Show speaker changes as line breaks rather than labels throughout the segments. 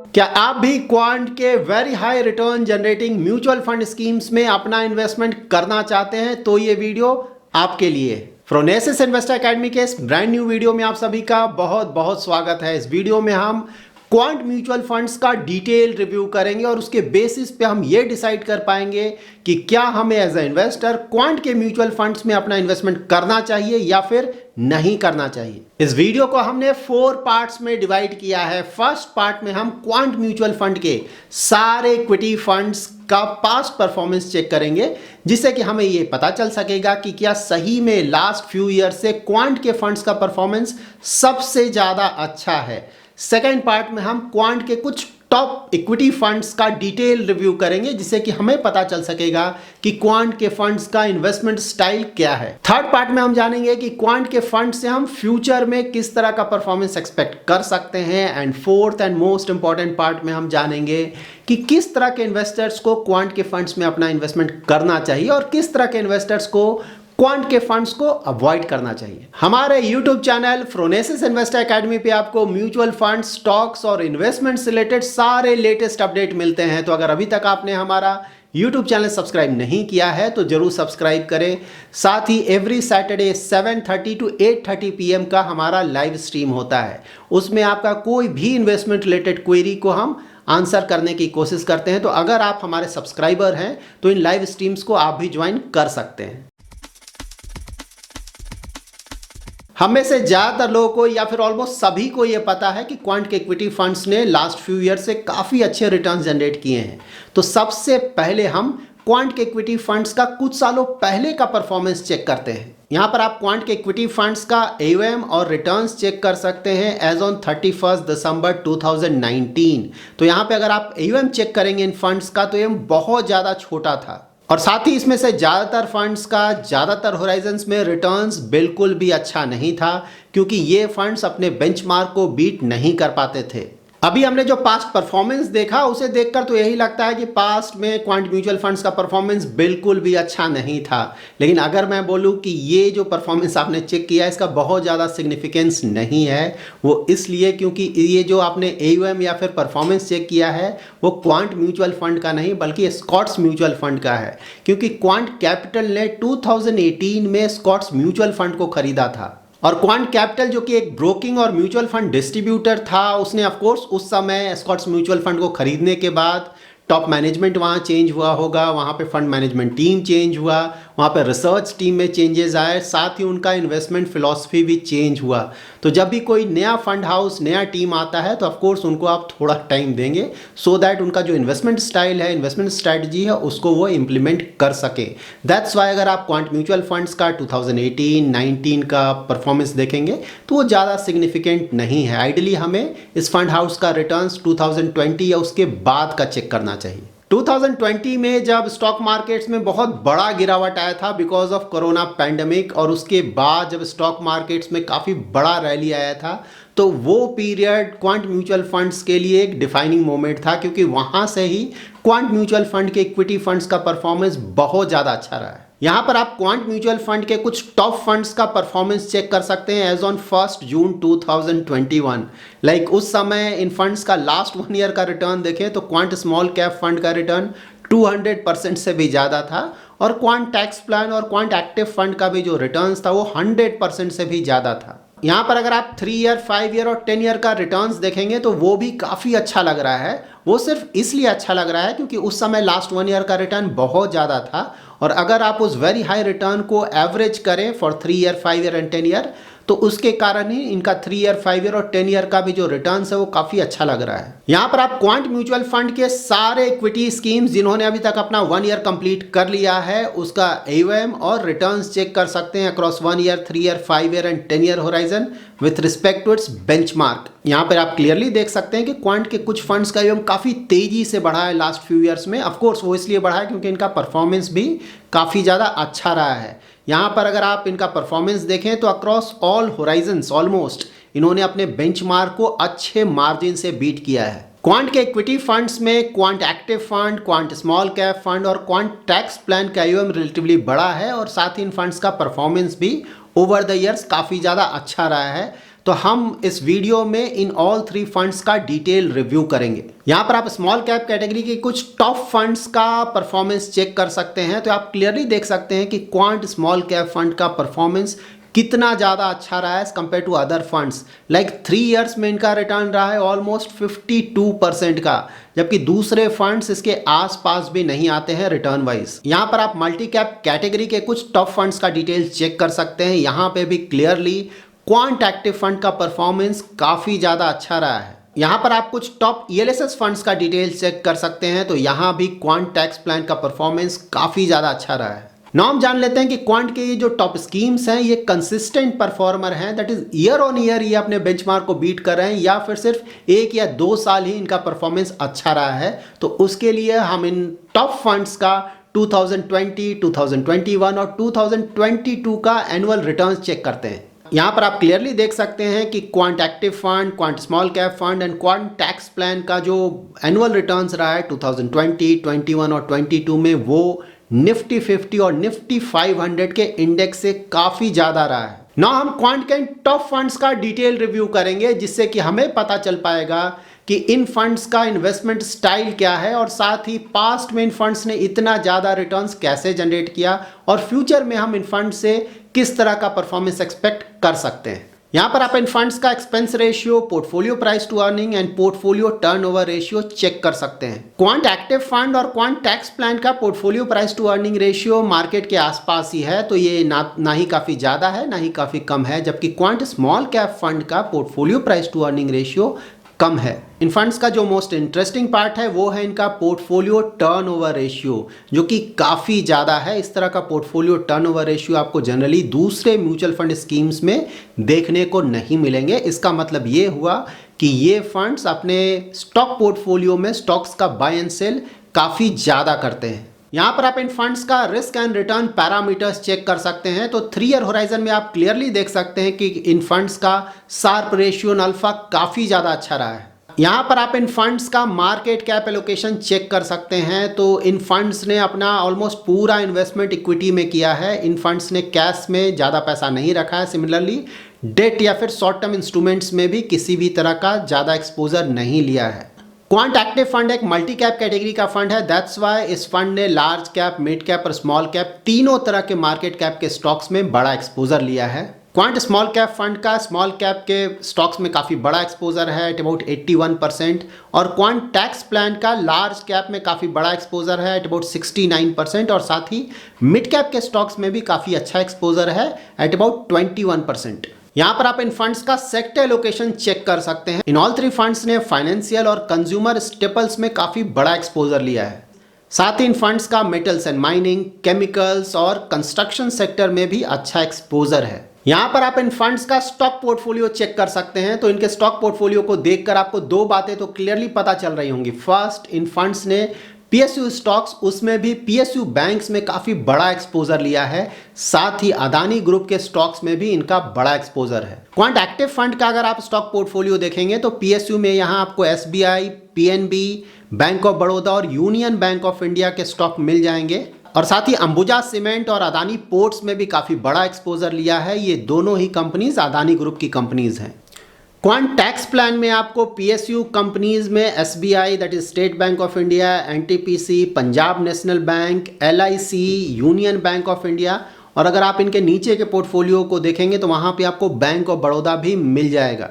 क्या आप भी क्वांट के very high return generating mutual fund schemes में अपना इन्वेस्टमेंट करना चाहते हैं? तो ये वीडियो आपके लिए। फ्रोनेसिस इन्वेस्टर एकेडमी के इस ब्रांड न्यू वीडियो में आप सभी का बहुत बहुत स्वागत है। इस वीडियो में हम क्वांट म्यूचुअल फंड्स का डिटेल रिव्यू करेंगे और उसके बेसिस पे हम ये डिसाइड कर पाएंगे कि क्या हमें एज ए इन्वेस्टर क्वांट के म्यूचुअल फंड्स में अपना इन्वेस्टमेंट करना चाहिए या फिर नहीं करना चाहिए। इस वीडियो को हमने 4 पार्ट्स में डिवाइड किया है। फर्स्ट पार्ट में हम क्वांट म्यूचुअल फंड के सारे इक्विटी फंड्स का पास्ट परफॉर्मेंस चेक करेंगे, जिससे कि हमें ये पता चल सकेगा कि क्या सही में लास्ट फ्यू ईयर से क्वांट के फंड्स का परफॉर्मेंस सबसे ज्यादा अच्छा है। सेकेंड पार्ट में हम क्वांट के कुछ टॉप इक्विटी फंड्स का डिटेल रिव्यू करेंगे, जिससे कि हमें पता चल सकेगा कि क्वांट के फंड्स का इन्वेस्टमेंट स्टाइल क्या है। थर्ड पार्ट में हम जानेंगे कि क्वांट के फंड से हम फ्यूचर में किस तरह का परफॉर्मेंस एक्सपेक्ट कर सकते हैं। And fourth and most important part में हम जानेंगे कि किस तरह के इन्वेस्टर्स को क्वांट के फंड्स में अपना इन्वेस्टमेंट करना चाहिए और किस तरह के इन्वेस्टर्स को क्वांट के फंड्स को अवॉइड करना चाहिए। हमारे YouTube channel phronesis investor academy पे आपको म्यूचुअल फंड, स्टॉक्स और इन्वेस्टमेंट से रिलेटेड सारे लेटेस्ट अपडेट मिलते हैं। तो अगर अभी तक आपने हमारा YouTube चैनल सब्सक्राइब नहीं किया है तो जरूर सब्सक्राइब करें। साथ ही एवरी सैटरडे 7:30 to 8:30 PM का हमारा लाइव स्ट्रीम होता है। उसमें आपका कोई भी इन्वेस्टमेंट रिलेटेड क्वेरी को हम आंसर करने की कोशिश करते हैं। तो अगर आप हमारे सब्सक्राइबर हैं तो इन लाइव स्ट्रीम्स को आप भी ज्वाइन कर सकते हैं। हम में से ज़्यादातर लोगों को या फिर ऑलमोस्ट सभी को ये पता है कि क्वांट के इक्विटी फंड्स ने लास्ट फ्यू ईयर से काफ़ी अच्छे रिटर्न जनरेट किए हैं। तो सबसे पहले हम क्वांट के इक्विटी फंड्स का कुछ सालों पहले का परफॉर्मेंस चेक करते हैं। यहाँ पर आप क्वांट के इक्विटी फंड्स का AUM और रिटर्न्स चेक कर सकते हैं एज ऑन 31 दिसंबर 2019। तो यहाँ पे अगर आप AUM चेक करेंगे इन फंड्स का तो AUM बहुत ज़्यादा छोटा था और साथ ही इसमें से ज़्यादातर फंड्स का ज़्यादातर होराइजन्स में रिटर्न्स बिल्कुल भी अच्छा नहीं था, क्योंकि ये फंड्स अपने बेंचमार्क को बीट नहीं कर पाते थे। अभी हमने जो पास्ट परफॉर्मेंस देखा उसे देखकर तो यही लगता है कि पास्ट में क्वांट म्यूचुअल फंड्स का परफॉर्मेंस बिल्कुल भी अच्छा नहीं था। लेकिन अगर मैं बोलूं कि ये जो परफॉर्मेंस आपने चेक किया इसका बहुत ज़्यादा सिग्निफिकेंस नहीं है, वो इसलिए क्योंकि ये जो आपने AUM या फिर परफॉर्मेंस चेक किया है वो क्वांट म्यूचुअल फंड का नहीं बल्कि स्कॉट्स म्यूचुअल फंड का है। क्योंकि क्वांट कैपिटल ने 2018 में स्कॉट्स म्यूचुअल फंड को खरीदा था और क्वांट कैपिटल जो कि एक ब्रोकिंग और म्यूचुअल फंड डिस्ट्रीब्यूटर था, उसने ऑफ कोर्स उस समय स्कॉट्स म्यूचुअल फंड को खरीदने के बाद टॉप मैनेजमेंट वहाँ चेंज हुआ होगा, वहाँ पे फंड मैनेजमेंट टीम चेंज हुआ, वहाँ पे रिसर्च टीम में चेंजेस आए, साथ ही उनका इन्वेस्टमेंट फिलॉसफी भी चेंज हुआ। तो जब भी कोई नया फंड हाउस, नया टीम आता है तो ऑफ कोर्स उनको आप थोड़ा टाइम देंगे सो दैट उनका जो इन्वेस्टमेंट स्टाइल है, इन्वेस्टमेंट स्ट्रैटेजी है, उसको वो इम्प्लीमेंट कर सके। दैट्स वाई अगर आप क्वांट म्यूचुअल फंड्स का 2018-19 का परफॉर्मेंस देखेंगे तो वो ज़्यादा सिग्निफिकेंट नहीं है। आइडियली हमें इस फंड हाउस का रिटर्न्स 2020 या उसके बाद का चेक करना चाहिए। 2020 में जब स्टॉक मार्केट्स में बहुत बड़ा गिरावट आया था बिकॉज ऑफ कोरोना पैंडेमिक और उसके बाद जब स्टॉक मार्केट्स में काफ़ी बड़ा रैली आया था, तो वो पीरियड क्वांट म्यूचुअल फंड्स के लिए एक डिफाइनिंग मोमेंट था, क्योंकि वहाँ से ही क्वांट म्यूचुअल फंड के इक्विटी फंड्स का परफॉर्मेंस बहुत ज़्यादा अच्छा रहा है। यहाँ पर आप क्वांट म्यूचुअल फंड के कुछ टॉप फंड्स का परफॉर्मेंस चेक कर सकते हैं एज ऑन 1 जून 2021। लाइक उस समय इन फंड्स का लास्ट 1 ईयर का रिटर्न देखें तो क्वांट स्मॉल कैप फंड का रिटर्न 200% से भी ज़्यादा था और क्वांट टैक्स प्लान और क्वांट एक्टिव फंड का भी जो रिटर्न था वो 100% से भी ज़्यादा था। यहाँ पर अगर आप 3 ईयर, 5 ईयर और 10 ईयर का रिटर्न्स देखेंगे तो वो भी काफ़ी अच्छा लग रहा है। वो सिर्फ इसलिए अच्छा लग रहा है क्योंकि उस समय लास्ट 1 ईयर का रिटर्न बहुत ज़्यादा था और अगर आप उस वेरी हाई रिटर्न को एवरेज करें for 3 year, 5 year and 10 year तो उसके कारण ही इनका 3 ईयर, 5 ईयर और 10 ईयर का भी जो रिटर्न्स है वो काफ़ी अच्छा लग रहा है। यहाँ पर आप क्वांट म्यूचुअल फंड के सारे इक्विटी स्कीम्स जिन्होंने अभी तक अपना 1 ईयर कंप्लीट कर लिया है उसका AUM और रिटर्न्स चेक कर सकते हैं across 1 year, 3 year, 5 year and 10 year horizon with respect to its benchmark. यहाँ पर आप क्लियरली देख सकते हैं कि क्वांट के कुछ फंड्स का AUM काफ़ी तेजी से बढ़ा है लास्ट फ्यू ईयर्स में। ऑफकोर्स वो इसलिए बढ़ा है क्योंकि इनका परफॉर्मेंस भी काफ़ी ज़्यादा अच्छा रहा है। यहाँ पर अगर आप इनका परफॉर्मेंस देखें तो अक्रॉस ऑल होराइजन्स ऑलमोस्ट इन्होंने अपने बेंचमार्क को अच्छे मार्जिन से बीट किया है। क्वांट के इक्विटी फंड्स में quant active fund, quant small cap fund और क्वांट टैक्स प्लान का AUM रिलेटिवली बड़ा है और साथ ही इन फंड्स का परफॉर्मेंस भी ओवर द ईयर्स काफ़ी ज़्यादा अच्छा रहा है। तो हम इस वीडियो में इन ऑल 3 फंड्स का डिटेल रिव्यू करेंगे। यहाँ पर आप स्मॉल कैप कैटेगरी के कुछ टॉप फंड्स का परफॉर्मेंस चेक कर सकते हैं। तो आप क्लियरली देख सकते हैं कि क्वांट स्मॉल कैप फंड का परफॉर्मेंस कितना ज़्यादा अच्छा रहा है as compared to other funds. Like 3 years में इनका रिटर्न रहा है ऑलमोस्ट 52% का, जबकि दूसरे फंड्स इसके आसपास भी नहीं आते हैं रिटर्न वाइज। यहाँ पर आप मल्टी कैप कैटेगरी के कुछ टॉप फंड्स का डिटेल चेक कर सकते हैं। यहाँ पे भी क्लियरली क्वांट एक्टिव फंड का परफॉर्मेंस काफ़ी ज़्यादा अच्छा रहा है। यहाँ पर आप कुछ टॉप ELSS फंड्स का डिटेल चेक कर सकते हैं। तो यहाँ भी क्वांट टैक्स प्लान का परफॉर्मेंस काफ़ी ज़्यादा अच्छा रहा है। नाउ हम जान लेते हैं कि क्वांट के ये जो टॉप स्कीम्स हैं ये कंसिस्टेंट परफॉर्मर हैं, that is year on year ये अपने बेंचमार्क को बीट कर रहे हैं, या फिर सिर्फ 1 या 2 साल ही इनका परफॉर्मेंस अच्छा रहा है। तो उसके लिए हम इन टॉप फंड्स का 2020, 2021 और 2022 का एनुअल रिटर्न्स चेक करते हैं। यहाँ पर आप क्लियरली देख सकते हैं कि quant active fund, quant small cap fund and quant tax plan का जो एनुअल रिटर्न्स रहा है 2020, 21 और 22 में वो निफ्टी 50 और निफ्टी 500 के इंडेक्स से काफी ज्यादा रहा है। ना हम क्वांट के टॉप फंड्स का डिटेल रिव्यू करेंगे, जिससे कि हमें पता चल पाएगा कि इन फंड्स का इन्वेस्टमेंट स्टाइल क्या है और साथ ही पास्ट में इन फंड्स ने इतना ज़्यादा रिटर्न्स कैसे जनरेट किया और फ्यूचर में हम इन फंड से किस तरह का परफॉर्मेंस एक्सपेक्ट कर सकते हैं। यहाँ पर आप इन फंड्स का expense ratio, portfolio price to earning and portfolio turnover ratio check कर सकते हैं। क्वांट एक्टिव फंड और क्वांट टैक्स प्लान का portfolio price to earning ratio market के आसपास ही है, तो ये ना ही काफ़ी ज़्यादा है ना ही काफ़ी कम है, जबकि क्वांट स्मॉल कैप फंड का portfolio price to earning ratio कम है। इन फंड्स का जो मोस्ट इंटरेस्टिंग पार्ट है वो है इनका पोर्टफोलियो टर्नओवर रेशियो, जो कि काफ़ी ज़्यादा है। इस तरह का पोर्टफोलियो टर्नओवर रेशियो आपको जनरली दूसरे म्यूचुअल फंड स्कीम्स में देखने को नहीं मिलेंगे। इसका मतलब ये हुआ कि ये फंड्स अपने स्टॉक पोर्टफोलियो में स्टॉक्स का बाय एंड सेल काफ़ी ज़्यादा करते हैं। यहाँ पर आप इन फंड्स का risk and return parameters check कर सकते हैं। तो 3 ईयर होराइजन में आप क्लियरली देख सकते हैं कि इन फंड्स का शार्प रेशियो अल्फा काफ़ी ज़्यादा अच्छा रहा है। यहाँ पर आप इन फंड्स का मार्केट कैप एलोकेशन चेक कर सकते हैं। तो इन फंड्स ने अपना ऑलमोस्ट पूरा इन्वेस्टमेंट इक्विटी में किया है। इन फंड्स ने कैश में ज़्यादा पैसा नहीं रखा है। सिमिलरली डेट या फिर शॉर्ट टर्म इंस्ट्रूमेंट्स में भी किसी भी तरह का ज़्यादा एक्सपोजर नहीं लिया है। क्वांट एक्टिव फंड एक मल्टी कैप कैटेगरी का फंड है, दैट्स वाई इस फंड ने लार्ज कैप, मिड कैप और स्मॉल कैप तीनों तरह के मार्केट कैप के स्टॉक्स में बड़ा एक्सपोजर लिया है। क्वांट स्मॉल कैप फंड का स्मॉल कैप के स्टॉक्स में काफ़ी बड़ा एक्सपोजर है एट अबाउट 81%, और क्वांट टैक्स प्लान का लार्ज कैप में काफ़ी बड़ा एक्सपोजर है एट अबाउट 69%, और साथ ही मिड कैप के स्टॉक्स में भी काफ़ी अच्छा एक्सपोजर है एट अबाउट 21%। यहाँ पर आप इन फंड्स का सेक्टर एलोकेशन चेक कर सकते हैं। इन ऑल 3 फंड्स ने फाइनेंशियल और कंज्यूमर स्टेपल्स में काफ़ी बड़ा एक्सपोजर लिया है। साथ ही इन फंड्स का मेटल्स एंड माइनिंग, केमिकल्स और कंस्ट्रक्शन सेक्टर में भी अच्छा एक्सपोजर है। यहाँ पर आप इन फंड्स का स्टॉक पोर्टफोलियो चेक कर सकते हैं। तो इनके स्टॉक पोर्टफोलियो को देखकर आपको 2 बातें तो क्लियरली पता चल रही होंगी। फर्स्ट, इन फंड्स ने PSU स्टॉक्स, उसमें भी PSU बैंक्स में काफ़ी बड़ा एक्सपोजर लिया है। साथ ही अदानी ग्रुप के स्टॉक्स में भी इनका बड़ा एक्सपोजर है। क्वांट एक्टिव फंड का अगर आप स्टॉक पोर्टफोलियो देखेंगे तो PSU में यहाँ आपको SBI, PNB, bank of Baroda और यूनियन बैंक ऑफ इंडिया के स्टॉक मिल जाएंगे, और साथ ही अंबुजा सीमेंट और अदानी पोर्ट्स में भी काफ़ी बड़ा एक्सपोजर लिया है। ये दोनों ही कंपनीज अदानी ग्रुप की कंपनीज हैं। क्वांट टैक्स प्लान में आपको PSU कंपनीज में SBI, that is state bank of India, NTPC, Punjab national bank, LIC, union bank of India, और अगर आप इनके नीचे के पोर्टफोलियो को देखेंगे तो वहाँ पे आपको बैंक ऑफ बड़ौदा भी मिल जाएगा।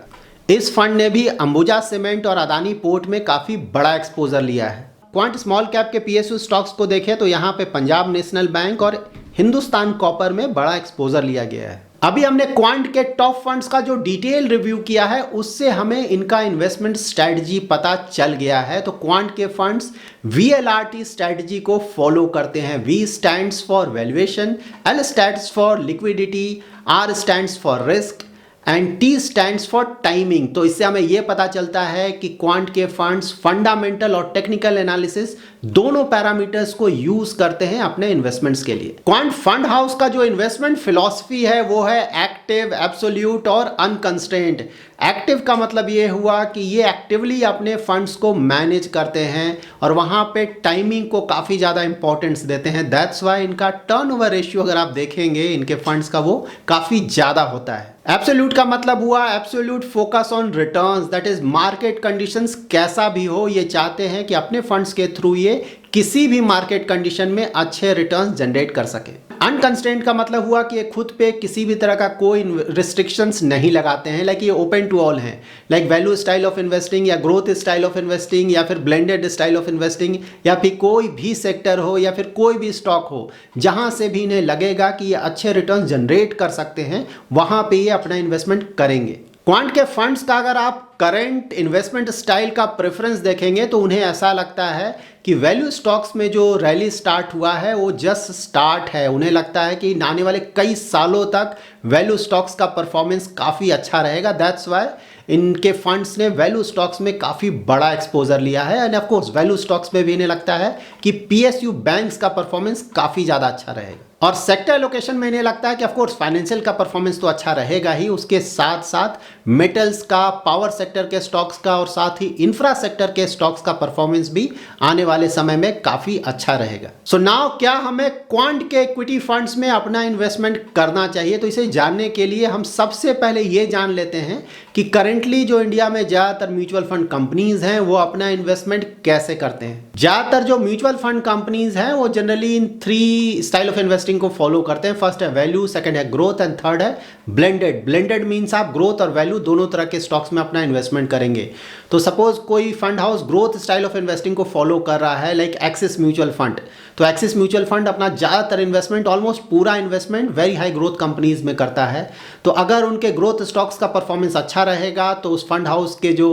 इस फंड ने भी अंबुजा सीमेंट और अदानी पोर्ट में काफ़ी बड़ा एक्सपोजर लिया है। क्वांट स्मॉल कैप के PSU स्टॉक्स को देखें तो यहाँ पे पंजाब नेशनल बैंक और हिंदुस्तान कॉपर में बड़ा एक्सपोजर लिया गया है। अभी हमने क्वांट के टॉप फंड्स का जो डिटेल रिव्यू किया है उससे हमें इनका इन्वेस्टमेंट स्ट्रेटजी पता चल गया है। तो क्वांट के फंड्स VLRT स्ट्रेटजी को फॉलो करते हैं। V stands for valuation, L stands for liquidity, R stands for risk and T stands for timing. तो इससे हमें यह पता चलता है कि क्वांट के फंड्स फंडामेंटल और टेक्निकल एनालिसिस दोनों पैरामीटर्स को यूज करते हैं अपने इन्वेस्टमेंट्स के लिए। क्वांट फंड हाउस का जो इन्वेस्टमेंट फिलॉसफी है वो है एक्टिव, एब्सोल्यूट और अनकंस्ट्रेंट। एक्टिव का मतलब ये हुआ कि ये एक्टिवली अपने फंड्स को मैनेज करते हैं और वहाँ पे टाइमिंग को काफ़ी ज़्यादा इंपॉर्टेंस देते हैं। दैट्स वाई इनका टर्नओवर रेशियो अगर आप देखेंगे इनके फंड्स का वो काफ़ी ज़्यादा होता है। एब्सोल्यूट का मतलब हुआ absolute focus on returns, that is market conditions कैसा भी हो, ये चाहते हैं कि अपने फंड्स के थ्रू ये किसी भी मार्केट कंडीशन में अच्छे रिटर्न्स जनरेट कर सके। अनकंस्ट्रेंट का मतलब हुआ कि ये खुद पे किसी भी तरह का कोई रिस्ट्रिक्शंस नहीं लगाते हैं, लाइक ये ओपन टू ऑल हैं, like value style of investing या ग्रोथ स्टाइल ऑफ इन्वेस्टिंग या फिर ब्लेंडेड स्टाइल ऑफ इन्वेस्टिंग या फिर कोई भी सेक्टर हो या फिर कोई भी स्टॉक हो, जहां से भी इन्हें लगेगा कि ये अच्छे रिटर्न जनरेट कर सकते हैं वहां पे ये अपना इन्वेस्टमेंट करेंगे। क्वांट के फंड्स का अगर आप करंट इन्वेस्टमेंट स्टाइल का प्रेफरेंस देखेंगे तो उन्हें ऐसा लगता है कि वैल्यू स्टॉक्स में जो रैली स्टार्ट हुआ है वो जस्ट स्टार्ट है। उन्हें लगता है कि आने वाले कई सालों तक वैल्यू स्टॉक्स का परफॉर्मेंस काफ़ी अच्छा रहेगा। दैट्स वाई इनके फंड्स ने वैल्यू स्टॉक्स में काफ़ी बड़ा एक्सपोजर लिया है। End of course value stocks में भी इन्हें लगता है कि पीएसयू बैंक्स का परफॉर्मेंस काफ़ी ज़्यादा अच्छा रहेगा। और सेक्टर लोकेशन में इन्हें लगता है कि ऑफ कोर्स फाइनेंशियल का परफॉर्मेंस तो अच्छा रहेगा ही, उसके साथ साथ मेटल्स का, पावर सेक्टर के स्टॉक्स का और साथ ही इंफ्रा सेक्टर के स्टॉक्स का परफॉर्मेंस भी आने वाले समय में काफ़ी अच्छा रहेगा। सो नाउ क्या हमें क्वांट के इक्विटी फंड्स में अपना इन्वेस्टमेंट करना चाहिए? तो इसे जानने के लिए हम सबसे पहले ये जान लेते हैं कि करेंटली जो इंडिया में ज़्यादातर म्यूचुअल फंड कंपनीज हैं वो अपना इन्वेस्टमेंट कैसे करते हैं। ज़्यादातर जो म्यूचुअल फंड कंपनीज हैं वो generally in 3 style of investing को फॉलो करते हैं। फर्स्ट है वैल्यू, सेकंड है ग्रोथ एंड थर्ड है ब्लेंडेड। ब्लेंडेड मीन्स आप ग्रोथ और वैल्यू दोनों तरह के स्टॉक्स में अपना इन्वेस्टमेंट करेंगे। तो सपोज कोई fund house growth style of investing को फॉलो कर रहा है, लाइक एक्सिस म्यूचुअल फंड, तो एक्सिस म्यूचुअल फंड अपना ज़्यादातर इन्वेस्टमेंट, ऑलमोस्ट पूरा investment very high growth companies में करता है। तो अगर उनके ग्रोथ स्टॉक्स का परफॉर्मेंस अच्छा रहेगा तो उस फंड हाउस के जो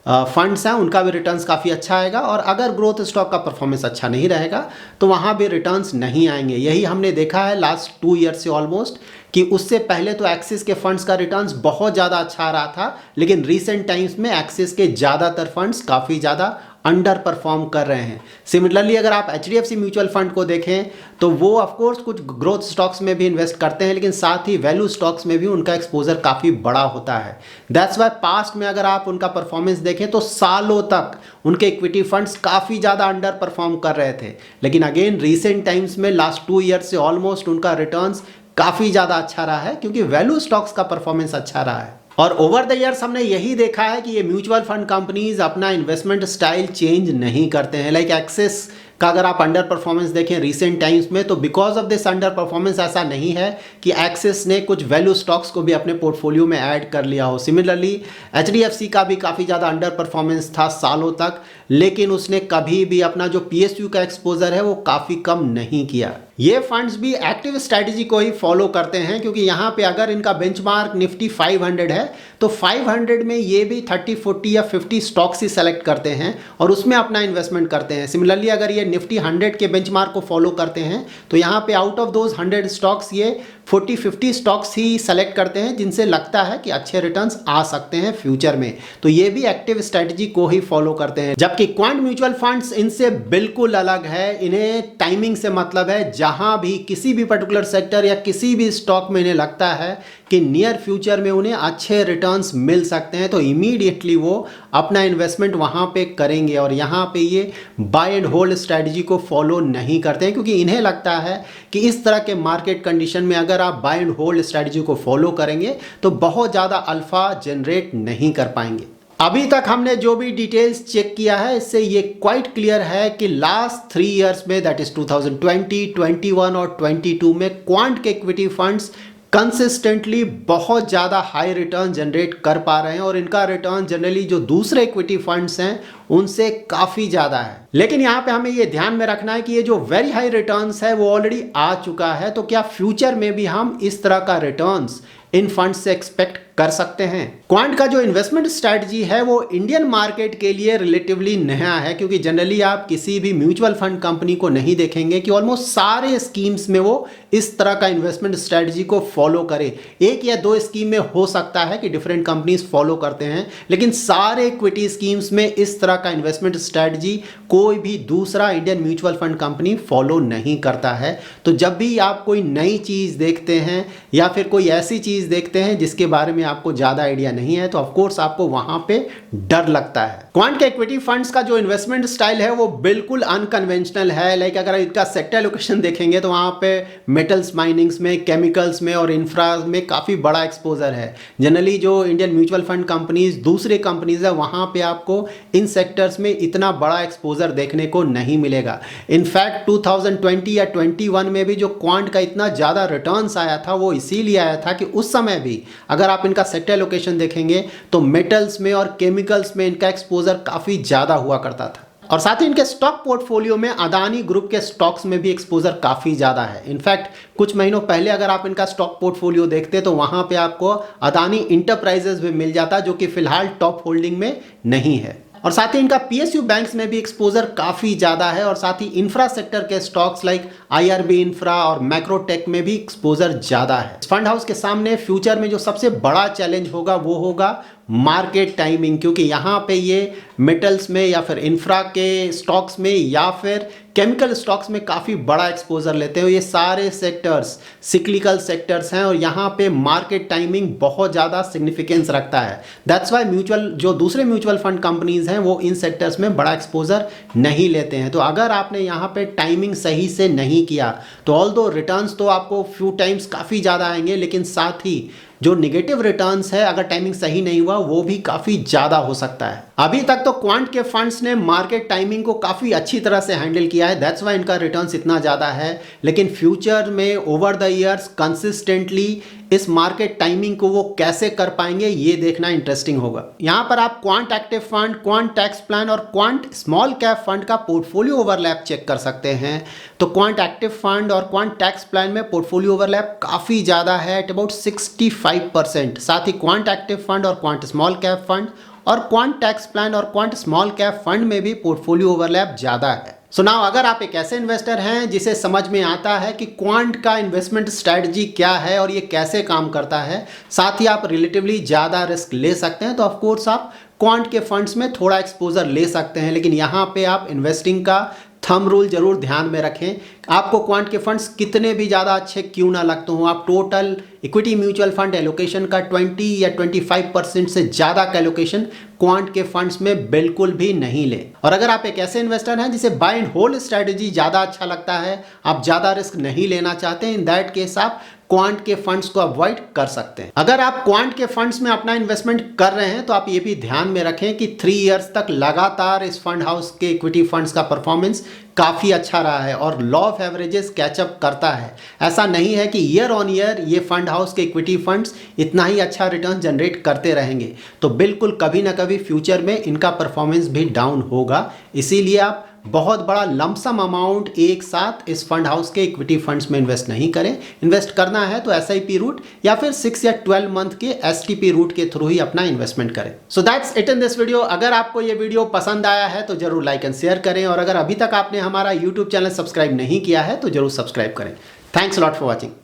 फंड्स हैं उनका भी रिटर्न्स काफ़ी अच्छा आएगा। और अगर ग्रोथ स्टॉक का परफॉर्मेंस अच्छा नहीं रहेगा तो वहाँ भी रिटर्न्स नहीं आएंगे। यही हमने देखा है लास्ट 2 ईयर से ऑलमोस्ट, कि उससे पहले तो एक्सिस के फंड्स का रिटर्न्स बहुत ज़्यादा अच्छा आ रहा था, लेकिन रीसेंट टाइम्स में एक्सिस के ज़्यादातर फंड्स काफ़ी ज़्यादा अंडर परफॉर्म कर रहे हैं। सिमिलरली अगर आप HDFC म्यूचुअल फंड को देखें तो वो ऑफकोर्स कुछ ग्रोथ स्टॉक्स में भी इन्वेस्ट करते हैं, लेकिन साथ ही वैल्यू स्टॉक्स में भी उनका एक्सपोजर काफ़ी बड़ा होता है। दैट्स वाई पास्ट में अगर आप उनका परफॉर्मेंस देखें तो सालों तक उनके इक्विटी फंड्स काफ़ी ज़्यादा अंडर परफॉर्म कर रहे थे, लेकिन अगेन रीसेंट टाइम्स में लास्ट 2 ईयर से ऑलमोस्ट उनका रिटर्न्स काफ़ी ज़्यादा अच्छा रहा है, क्योंकि वैल्यू स्टॉक्स का परफॉर्मेंस अच्छा रहा है। और ओवर द ईयर्स हमने यही देखा है कि ये म्यूचुअल फंड कंपनीज अपना इन्वेस्टमेंट स्टाइल चेंज नहीं करते हैं। लाइक एक्सिस का अगर आप अंडर परफॉर्मेंस देखें रीसेंट टाइम्स में, तो because of this under performance ऐसा नहीं है कि एक्सिस ने कुछ वैल्यू स्टॉक्स को भी अपने पोर्टफोलियो में ऐड कर लिया हो। सिमिलरली HDFC का भी काफ़ी ज़्यादा अंडर परफॉर्मेंस था सालों तक, लेकिन उसने कभी भी अपना जो PSU का एक्सपोजर है वो काफ़ी कम नहीं किया। ये फंड्स भी एक्टिव स्ट्रैटेजी को ही फॉलो करते हैं, क्योंकि यहाँ पे अगर इनका बेंचमार्क निफ्टी 500 है तो 500 में ये भी 30, 40 या 50 स्टॉक्स ही सेलेक्ट करते हैं और उसमें अपना इन्वेस्टमेंट करते हैं। सिमिलरली अगर ये निफ्टी 100 के बेंचमार्क को फॉलो करते हैं तो यहाँ पे आउट ऑफ दोज 100 स्टॉक्स ये 40-50 स्टॉक्स ही सेलेक्ट करते हैं जिनसे लगता है कि अच्छे रिटर्न्स आ सकते हैं फ्यूचर में। तो ये भी एक्टिव स्ट्रैटेजी को ही फॉलो करते हैं। जबकि क्वांट म्यूचुअल फंड्स इनसे बिल्कुल अलग है। इन्हें टाइमिंग से मतलब है, जहां भी किसी भी पर्टिकुलर सेक्टर या किसी भी स्टॉक में इन्हें लगता है कि नियर फ्यूचर में उन्हें अच्छे रिटर्न्स मिल सकते हैं तो इमीडिएटली वो अपना इन्वेस्टमेंट वहां पे करेंगे। और यहाँ पे ये बाय एंड होल्ड स्ट्रैटेजी को फॉलो नहीं करते हैं, क्योंकि इन्हें लगता है कि इस तरह के मार्केट कंडीशन में अगर आप बाय एंड होल्ड स्ट्रैटेजी को फॉलो करेंगे तो बहुत ज़्यादा अल्फा जनरेट नहीं कर पाएंगे। अभी तक हमने जो भी डिटेल्स चेक किया है इससे ये क्वाइट क्लियर है कि लास्ट 3 इयर्स में, दैट इज 2020, 21 और 22 में क्वांट के इक्विटी फंड्स कंसिस्टेंटली बहुत ज़्यादा हाई रिटर्न जनरेट कर पा रहे हैं और इनका रिटर्न जनरली जो दूसरे इक्विटी फंड्स हैं उनसे काफ़ी ज़्यादा है। लेकिन यहाँ पे हमें ये ध्यान में रखना है कि ये जो वेरी हाई रिटर्न्स है वो ऑलरेडी आ चुका है, तो क्या फ्यूचर में भी हम इस तरह का रिटर्न्स इन फंड से एक्सपेक्ट कर सकते हैं। क्वांट का जो इन्वेस्टमेंट स्ट्रैटेजी है वो इंडियन मार्केट के लिए रिलेटिवली नया है, क्योंकि जनरली आप किसी भी म्यूचुअल फंड कंपनी को नहीं देखेंगे कि ऑलमोस्ट सारे स्कीम्स में वो इस तरह का इन्वेस्टमेंट स्ट्रैटेजी को फॉलो करे। 1 या 2 स्कीम में हो सकता है कि डिफरेंट कंपनीज फॉलो करते हैं, लेकिन सारे इक्विटी स्कीम्स में इस तरह का इन्वेस्टमेंट स्ट्रैटेजी कोई भी दूसरा Indian mutual fund company follow नहीं करता है। तो जब भी आप कोई नई चीज़ देखते हैं या फिर कोई ऐसी चीज़ देखते हैं जिसके बारे में में आपको ज़्यादा आइडिया नहीं है तो ऑफकोर्स आपको वहाँ पे डर लगता है। क्वांट के इक्विटी फंड्स का जो इन्वेस्टमेंट स्टाइल है वो बिल्कुल अनकन्वेंशनल है। लाइक अगर इसका सेक्टर लोकेशन देखेंगे तो वहाँ पे मेटल्स माइनिंग्स में, केमिकल्स में और इंफ्रा में काफ़ी बड़ा एक्सपोजर है। जनरली जो इंडियन म्यूचुअल फंड कंपनीज, दूसरे कंपनीज है, वहाँ पे आपको इन सेक्टर्स में इतना बड़ा एक्सपोजर देखने को नहीं मिलेगा। इनफैक्ट 2020 या 21 में भी जो क्वांट का इतना ज़्यादा रिटर्न्स आया था वो इसीलिए आया था कि उस समय भी अगर आप इनका सेक्टर लोकेशन देखेंगे तो मेटल्स में और केमिकल्स में इनका एक्सपोजर काफ़ी ज़्यादा हुआ करता था। और साथ ही इनके स्टॉक पोर्टफोलियो में अदानी ग्रुप के स्टॉक्स में भी एक्सपोजर काफ़ी ज़्यादा है। इनफैक्ट कुछ महीनों पहले अगर आप इनका स्टॉक पोर्टफोलियो देखते तो वहाँ पे आपको अदानी इंटरप्राइजेज भी मिल जाता, जो कि फिलहाल टॉप होल्डिंग में नहीं है। और साथ ही इनका पीएसयू बैंक्स में भी एक्सपोजर काफ़ी ज़्यादा है और साथ ही इंफ्रा सेक्टर के स्टॉक्स लाइक आईआरबी इंफ्रा और मैक्रोटेक में भी एक्सपोजर ज़्यादा है। फंड हाउस के सामने फ्यूचर में जो सबसे बड़ा चैलेंज होगा वो होगा मार्केट टाइमिंग, क्योंकि यहाँ पे ये मेटल्स में या फिर इंफ्रा के स्टॉक्स में या फिर केमिकल स्टॉक्स में काफ़ी बड़ा एक्सपोजर लेते हैं। ये सारे सेक्टर्स सिक्लिकल सेक्टर्स हैं और यहाँ पे मार्केट टाइमिंग बहुत ज़्यादा सिग्निफिकेंस रखता है। दैट्स वाई जो दूसरे म्यूचुअल फंड कंपनीज हैं वो इन सेक्टर्स में बड़ा एक्सपोजर नहीं लेते हैं। तो अगर आपने यहाँ पे टाइमिंग सही से नहीं किया तो ऑल्दो रिटर्न्स तो आपको फ्यू टाइम्स काफ़ी ज़्यादा आएंगे, लेकिन साथ ही जो निगेटिव रिटर्न्स है अगर टाइमिंग सही नहीं हुआ वो भी काफ़ी ज़्यादा हो सकता है। अभी तक तो क्वांट के फंड्स ने मार्केट टाइमिंग को काफ़ी अच्छी तरह से हैंडल किया है, दैट्स वाई इनका रिटर्न्स इतना ज़्यादा है। लेकिन फ्यूचर में ओवर द ईयर्स कंसिस्टेंटली इस मार्केट टाइमिंग को वो कैसे कर पाएंगे ये देखना इंटरेस्टिंग होगा। यहाँ पर आप quant active fund, quant tax plan और क्वांट स्मॉल कैप फंड का पोर्टफोलियो ओवरलैप चेक कर सकते हैं। तो क्वांट एक्टिव फंड और क्वांट टैक्स प्लान में पोर्टफोलियो ओवरलैप काफ़ी ज़्यादा है, एट अबाउट 65%। साथ ही क्वांट एक्टिव फंड और क्वांट स्मॉल कैप फंड और क्वांट टैक्स प्लान और क्वांट स्मॉल कैप फंड में भी पोर्टफोलियो ओवरलैप ज़्यादा है। सो नाउ अगर आप एक ऐसे इन्वेस्टर हैं जिसे समझ में आता है कि क्वांट का इन्वेस्टमेंट स्ट्रैटेजी क्या है और ये कैसे काम करता है, साथ ही आप रिलेटिवली ज़्यादा रिस्क ले सकते हैं, तो ऑफकोर्स आप क्वांट के फंड्स में थोड़ा एक्सपोजर ले सकते हैं। लेकिन यहाँ पे आप इन्वेस्टिंग का थंब रूल जरूर ध्यान में रखें। आपको क्वांट के फंड्स कितने भी ज़्यादा अच्छे क्यों ना लगते हों, आप total equity mutual fund allocation का 20 या 25% से ज़्यादा का एलोकेशन क्वांट के फंड्स में बिल्कुल भी नहीं लें। और अगर आप एक ऐसे इन्वेस्टर हैं जिसे बाय एंड होल्ड स्ट्रैटेजी ज़्यादा अच्छा लगता है, आप ज़्यादा रिस्क नहीं लेना चाहते, इन दैट केस आप क्वांट के फंड्स को अवॉइड कर सकते हैं। अगर आप क्वांट के फंड्स में अपना इन्वेस्टमेंट कर रहे हैं तो आप ये भी ध्यान में रखें कि 3 इयर्स तक लगातार इस फंड हाउस के इक्विटी फंड्स का परफॉर्मेंस काफ़ी अच्छा रहा है और लॉ ऑफ एवरेजेस कैचअप करता है। ऐसा नहीं है कि ईयर ऑन ईयर ये फंड हाउस के इक्विटी फंड्स इतना ही अच्छा रिटर्न जनरेट करते रहेंगे, तो बिल्कुल कभी ना कभी फ्यूचर में इनका परफॉर्मेंस भी डाउन होगा। इसीलिए आप बहुत बड़ा लमसम अमाउंट एक साथ इस फंड हाउस के इक्विटी फंड्स में इन्वेस्ट नहीं करें। इन्वेस्ट करना है तो एसआईपी रूट या फिर 6 या 12 मंथ के एसटीपी रूट के थ्रू ही अपना इन्वेस्टमेंट करें। So that's it in this video. अगर आपको ये वीडियो पसंद आया है तो जरूर लाइक एंड शेयर करें और अगर अभी तक आपने हमारा यूट्यूब चैनल सब्सक्राइब नहीं किया है तो जरूर सब्सक्राइब करें। Thanks lot for watching.